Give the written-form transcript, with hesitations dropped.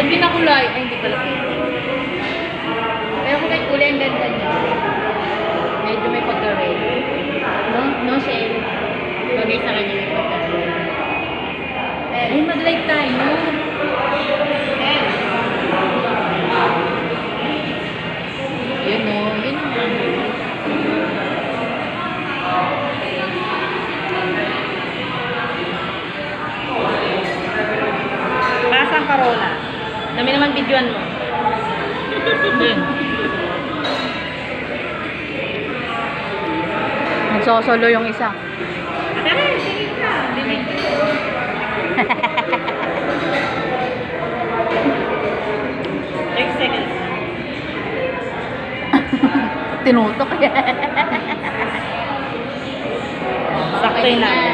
Ba't pinakulay? Ay, hindi pala. Pero kung may kulay, ang ganda niya. Medyo may pagka-red. No? No shade. Bagay sa kanya may pagka-red. Ay, mag-light tayo. Yun o. Yun naman. Pasang Carola. Dami naman videoan mo. Nagsosolo yung isa. Sige ka. Dinig. 6 seconds. Tinutok. Sakto na.